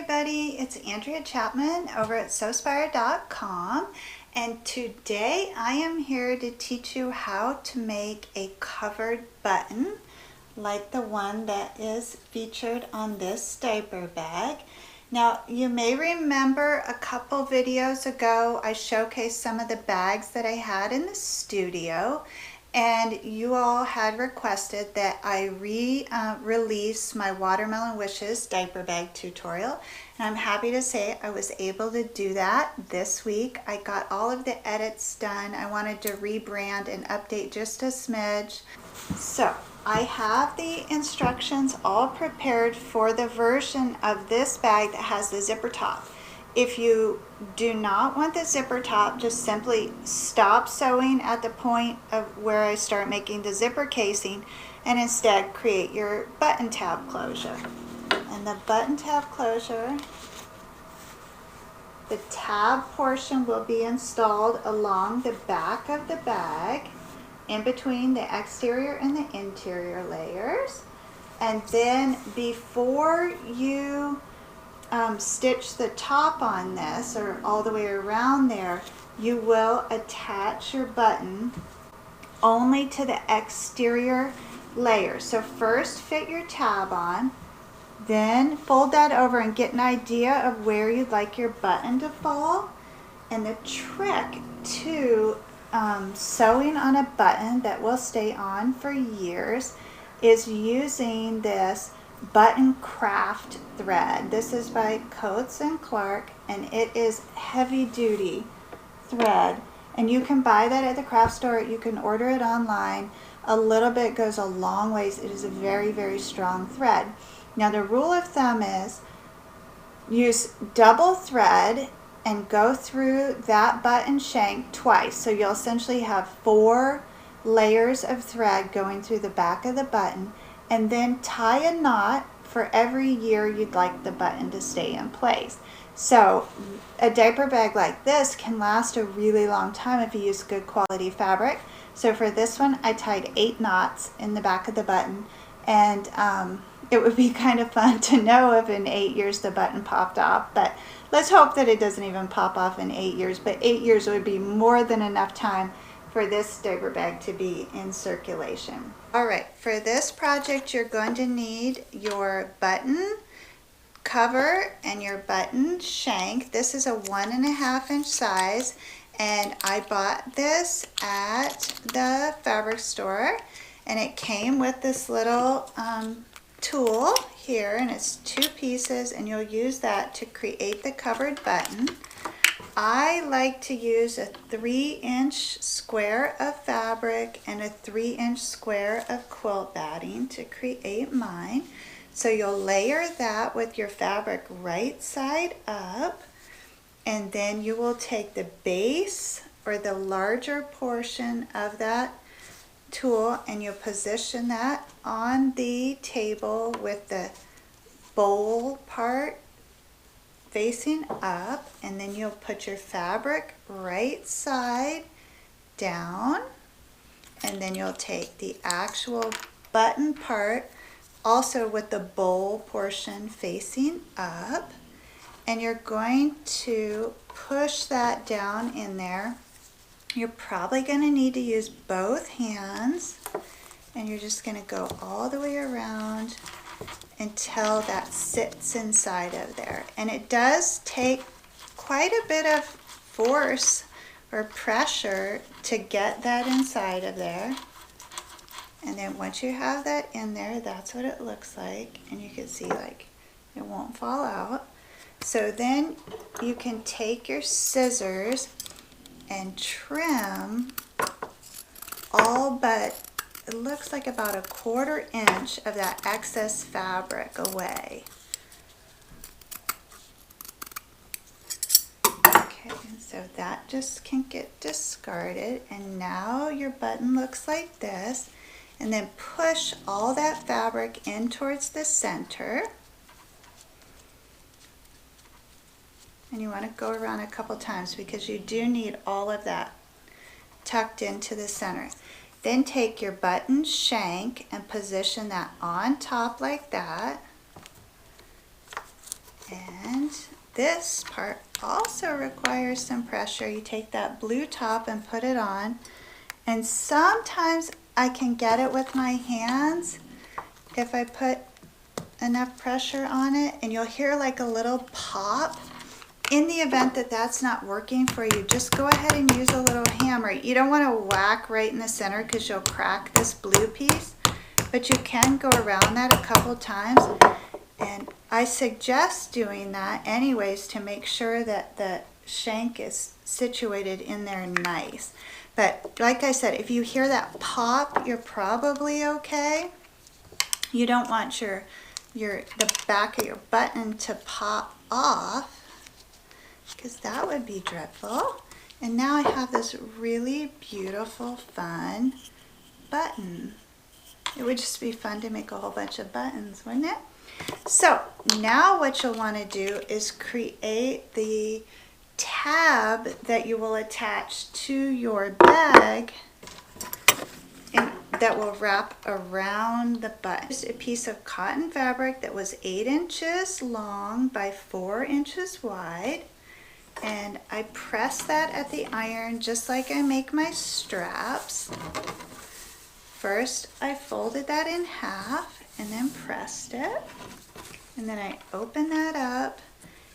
everybody, it's Andrea Chapman over at Sewspire.com, and today I am here to teach you how to make a covered button like the one that is featured on this diaper bag. Now you may remember a couple videos ago I showcased some of the bags that I had in the studio, and you all had requested that I release my Watermelon Wishes diaper bag tutorial, and I'm happy to say I was able to do that this week. I got all of the edits done. I wanted to rebrand and update just a smidge. So I have the instructions all prepared for the version of this bag that has the zipper top. If you do not want the zipper top, just simply stop sewing at the point of where I start making the zipper casing and instead create your button tab closure. And the button tab closure, the tab portion will be installed along the back of the bag in between the exterior and the interior layers. And then before you stitch the top on this, or all the way around there, you will attach your button only to the exterior layer. So first fit your tab on, then fold that over and get an idea of where you'd like your button to fall. And the trick to sewing on a button that will stay on for years is using this button craft thread. This is by Coates & Clark, and it is heavy duty thread, and you can buy that at the craft store. You can order it online. A little bit goes a long ways. It is a very, very strong thread. Now the rule of thumb is use double thread and go through that button shank twice. So you'll essentially have 4 layers of thread going through the back of the button, and then tie a knot for every year you'd like the button to stay in place. So a diaper bag like this can last a really long time if you use good quality fabric. So for this one I tied 8 knots in the back of the button, and it would be kind of fun to know if in 8 years the button popped off, but let's hope that it doesn't even pop off in 8 years. But 8 years would be more than enough time for this diaper bag to be in circulation. Alright, for this project you're going to need your button cover and your button shank. This is a 1.5 inch size, and I bought this at the fabric store, and it came with this little tool here, and it's 2 pieces, and you'll use that to create the covered button. I like to use a 3-inch square of fabric and a 3-inch square of quilt batting to create mine. So you'll layer that with your fabric right side up, and then you will take the base or the larger portion of that tool and you'll position that on the table with the bowl part facing up, and then you'll put your fabric right side down, and then you'll take the actual button part also with the bowl portion facing up, and you're going to push that down in there. You're probably going to need to use both hands, and you're just going to go all the way around until that sits inside of there. And it does take quite a bit of force or pressure to get that inside of there. And then once you have that in there, that's what it looks like, and you can see like it won't fall out. So then you can take your scissors and trim all but, it looks like about 1/4 inch of that excess fabric away. Okay, so that just can get discarded, and now your button looks like this. And then push all that fabric in towards the center. And you want to go around a couple times because you do need all of that tucked into the center. Then take your button shank and position that on top like that. And this part also requires some pressure. You take that blue top and put it on, and sometimes I can get it with my hands if I put enough pressure on it, and you'll hear like a little pop. In the event that that's not working for you, just go ahead and use a little hammer. You don't want to whack right in the center because you'll crack this blue piece, but you can go around that a couple times, and I suggest doing that anyways to make sure that the shank is situated in there nice. But like I said, if you hear that pop, you're probably okay. You don't want the back of your button to pop off, because that would be dreadful. And now I have this really beautiful, fun button. It would just be fun to make a whole bunch of buttons, wouldn't it? So now what you'll want to do is create the tab that you will attach to your bag, and that will wrap around the button. Just a piece of cotton fabric that was 8 inches long by 4 inches wide. And I press that at the iron just like I make my straps. First, I folded that in half and then pressed it. And then I open that up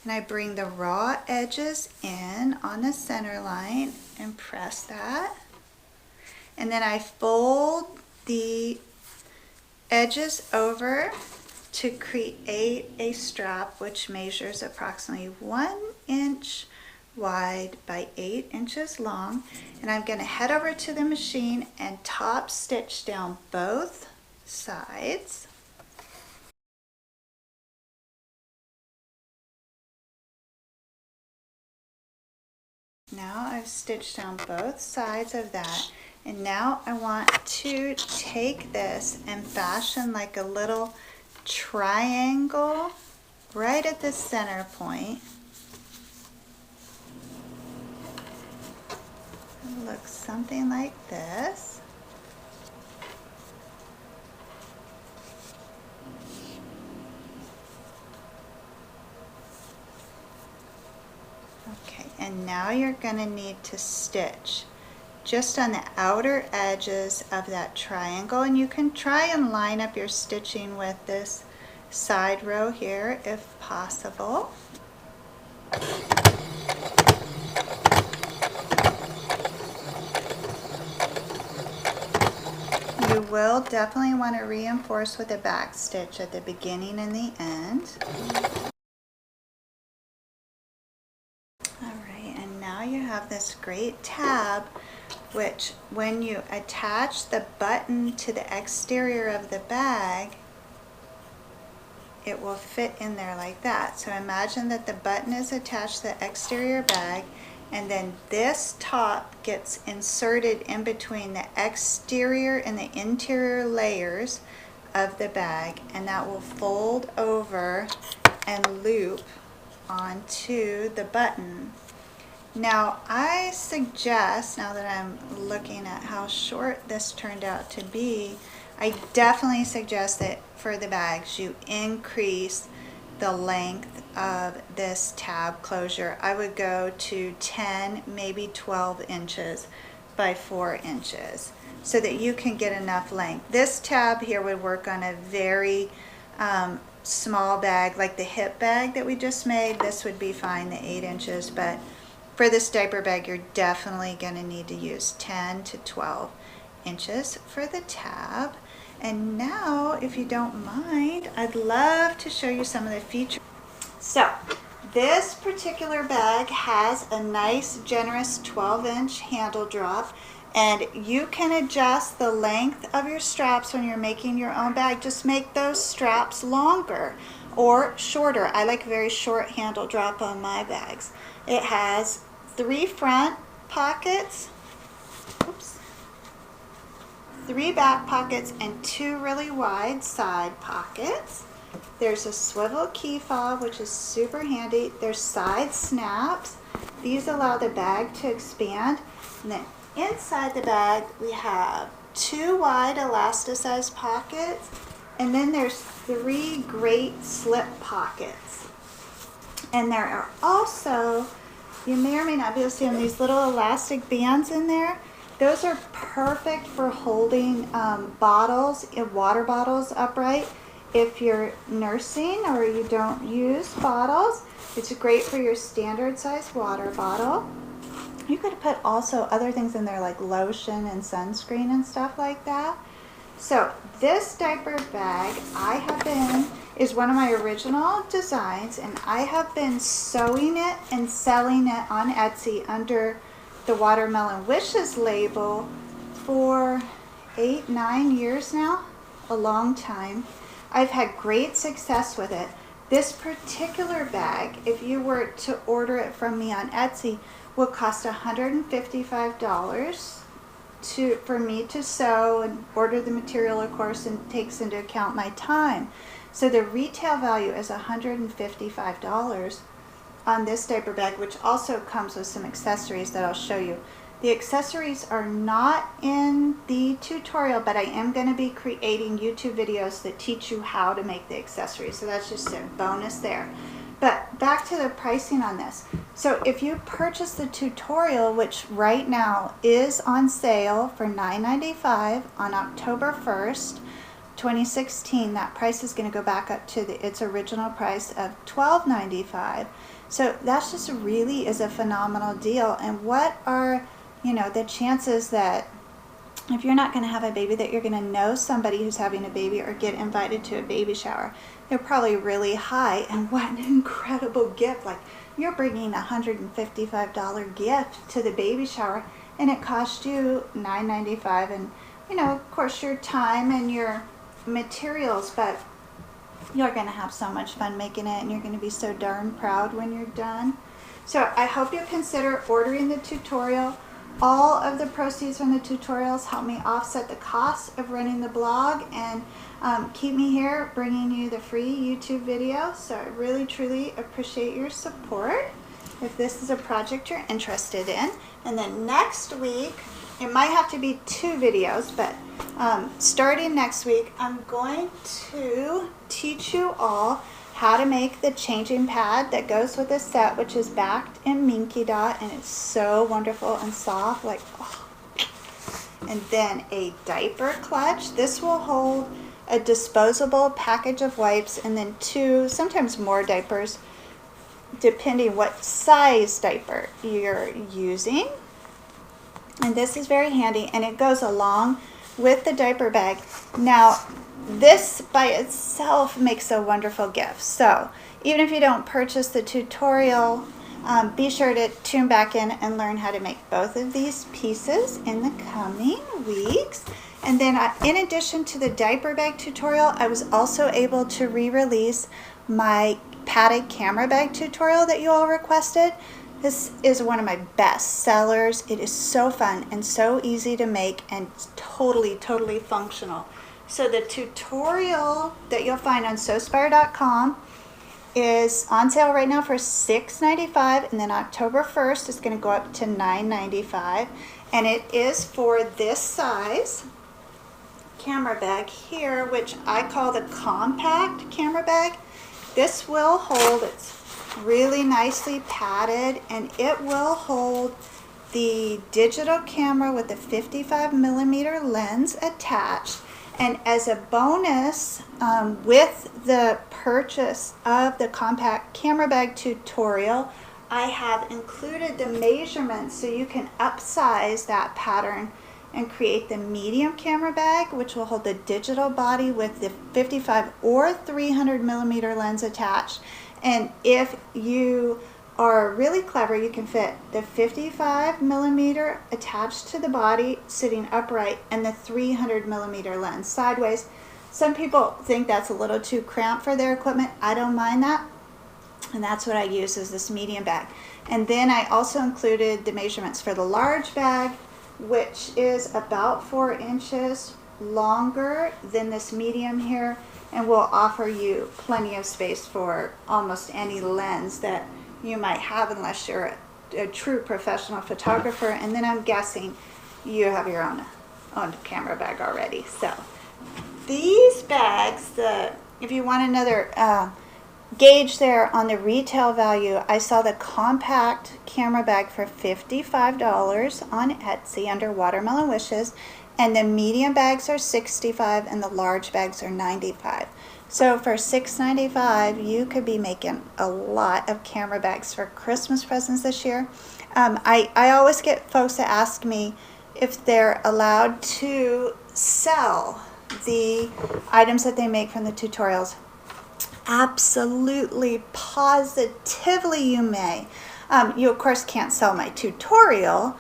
and I bring the raw edges in on the center line and press that. And then I fold the edges over to create a strap which measures approximately 1 inch wide by 8 inches long. And I'm going to head over to the machine and top stitch down both sides. Now I've stitched down both sides of that, and now I want to take this and fashion like a little triangle right at the center point. It looks something like this. Okay, and now you're going to need to stitch just on the outer edges of that triangle, and you can try and line up your stitching with this side row here if possible. You will definitely want to reinforce with a back stitch at the beginning and the end. Alright, and now you have this great tab, which when you attach the button to the exterior of the bag, it will fit in there like that. So imagine that the button is attached to the exterior bag, and then this top gets inserted in between the exterior and the interior layers of the bag, and that will fold over and loop onto the button. Now I suggest, now that I'm looking at how short this turned out to be, I definitely suggest that for the bags you increase the length of this tab closure. I would go to 10, maybe 12 inches by 4 inches so that you can get enough length. This tab here would work on a very small bag like the hip bag that we just made. This would be fine, the 8 inches, but for this diaper bag you're definitely going to need to use 10 to 12 inches for the tab. And now, if you don't mind, I'd love to show you some of the features. So this particular bag has a nice generous 12-inch handle drop, and you can adjust the length of your straps when you're making your own bag. Just make those straps longer or shorter. I like very short handle drop on my bags. It has 3 front pockets, 3 back pockets, and 2 really wide side pockets. There's a swivel key fob, which is super handy. There's side snaps. These allow the bag to expand. And then inside the bag we have 2 wide elasticized pockets, and then there's 3 great slip pockets. And there are also, you may or may not be able to see them, these little elastic bands in there. Those are perfect for holding bottles, water bottles upright. If you're nursing or you don't use bottles, it's great for your standard size water bottle. You could put also other things in there like lotion and sunscreen and stuff like that. So this diaper bag is one of my original designs, and I have been sewing it and selling it on Etsy under the Watermelon Wishes label for 8-9 years now, a long time. I've had great success with it. This particular bag, if you were to order it from me on Etsy, will cost $155 for me to sew and order the material, of course, and takes into account my time. So the retail value is $155 on this diaper bag, which also comes with some accessories that I'll show you. The accessories are not in the tutorial, but I am going to be creating YouTube videos that teach you how to make the accessories. So that's just a bonus there. But back to the pricing on this. So if you purchase the tutorial, which right now is on sale for $9.95 on October 1st, 2016, that price is going to go back up to its original price of $12.95. So that's just really is a phenomenal deal. And what are, the chances that if you're not going to have a baby, that you're going to know somebody who's having a baby or get invited to a baby shower? They're probably really high. And what an incredible gift. Like, you're bringing a $155 gift to the baby shower, and it cost you $9.95. And, of course, your time and your materials, but you're going to have so much fun making it, and you're going to be so darn proud when you're done. So I hope you consider ordering the tutorial. All of the proceeds from the tutorials help me offset the cost of running the blog and keep me here bringing you the free YouTube video. So I really, truly appreciate your support if this is a project you're interested in. And then next week, it might have to be 2 videos, but starting next week, I'm going to teach you all how to make the changing pad that goes with this set, which is backed in Minky Dot, and it's so wonderful and soft, like, oh. And then a diaper clutch. This will hold a disposable package of wipes and then 2, sometimes more diapers, depending what size diaper you're using. And this is very handy, and it goes along with the diaper bag. Now, this by itself makes a wonderful gift. So even if you don't purchase the tutorial, be sure to tune back in and learn how to make both of these pieces in the coming weeks. And then in addition to the diaper bag tutorial, I was also able to re-release my padded camera bag tutorial that you all requested. This is one of my best sellers. It is so fun and so easy to make and totally, totally functional. So the tutorial that you'll find on Sewspire.com is on sale right now for $6.95, and then October 1st it's going to go up to $9.95, and it is for this size camera bag here, which I call the compact camera bag. This will hold, it's really nicely padded, and it will hold the digital camera with the 55mm lens attached. And as a bonus, with the purchase of the compact camera bag tutorial, I have included the measurements so you can upsize that pattern and create the medium camera bag, which will hold the digital body with the 55 or 300mm lens attached. And if you are really clever, you can fit the 55mm attached to the body sitting upright and the 300mm lens sideways. Some people think that's a little too cramped for their equipment. I don't mind that, and that's what I use as this medium bag. And then I also included the measurements for the large bag, which is about 4 inches longer than this medium here, and will offer you plenty of space for almost any lens that you might have, unless you're a true professional photographer. And then I'm guessing you have your own camera bag already. So these bags, if you want another gauge there on the retail value, I saw the compact camera bag for $55 on Etsy under Watermelon Wishes, and the medium bags are $65 and the large bags are $95. So for $6.95, you could be making a lot of camera bags for Christmas presents this year. I always get folks that ask me if they're allowed to sell the items that they make from the tutorials. Absolutely, positively you may. You of course can't sell my tutorial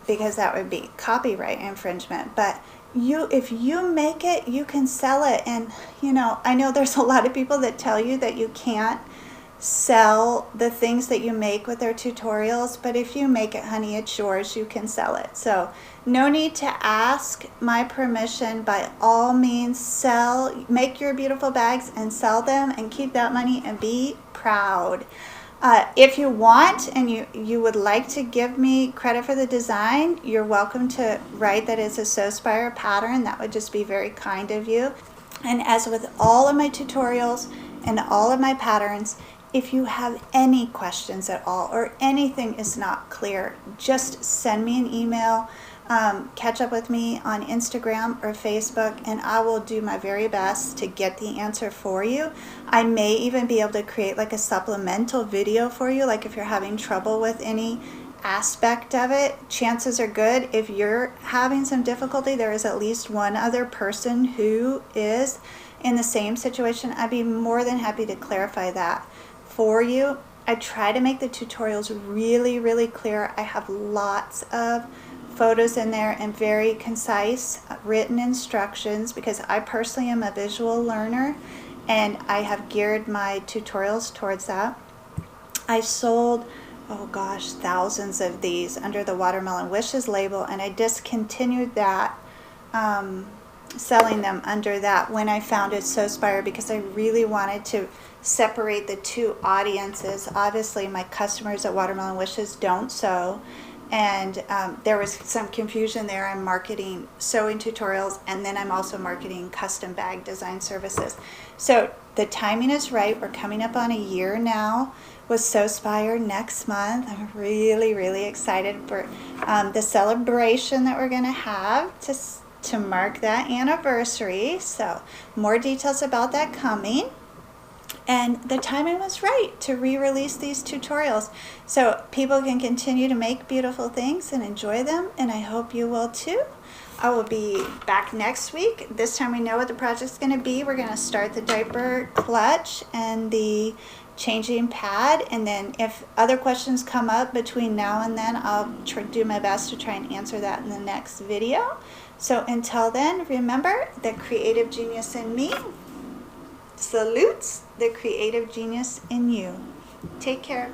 because that would be copyright infringement, but if you make it, you can sell it. And you know, I know there's a lot of people that tell you that you can't sell the things that you make with their tutorials, but if you make it, honey, it's yours. You can sell it. So no need to ask my permission. By all means, make your beautiful bags and sell them and keep that money and be proud. If you want and you would like to give me credit for the design, you're welcome to write that it's a Sewspire pattern. That would just be very kind of you. And as with all of my tutorials and all of my patterns, if you have any questions at all or anything is not clear, just send me an email, catch up with me on Instagram or Facebook, and I will do my very best to get the answer for you. I may even be able to create like a supplemental video for you, like if you're having trouble with any aspect of it. Chances are good, if you're having some difficulty, there is at least one other person who is in the same situation. I'd be more than happy to clarify that for you. I try to make the tutorials really, really clear. I have lots of photos in there and very concise written instructions because I personally am a visual learner and I have geared my tutorials towards that. I sold, oh gosh, thousands of these under the Watermelon Wishes label, and I discontinued that, selling them under that when I founded Sewspire, because I really wanted to separate the two audiences. Obviously my customers at Watermelon Wishes don't sew, and there was some confusion there. I'm marketing sewing tutorials and then I'm also marketing custom bag design services. So the timing is right. We're coming up on a year now with Sewspire next month. I'm really, really excited for the celebration that we're going to have to mark that anniversary. So more details about that coming. And the timing was right to re-release these tutorials so people can continue to make beautiful things and enjoy them, and I hope you will too. I will be back next week. This time we know what the project's going to be. We're going to start the diaper clutch and the changing pad, and then if other questions come up between now and then, I'll do my best to try and answer that in the next video. So until then, remember, the creative genius in me salutes the creative genius in you. Take care.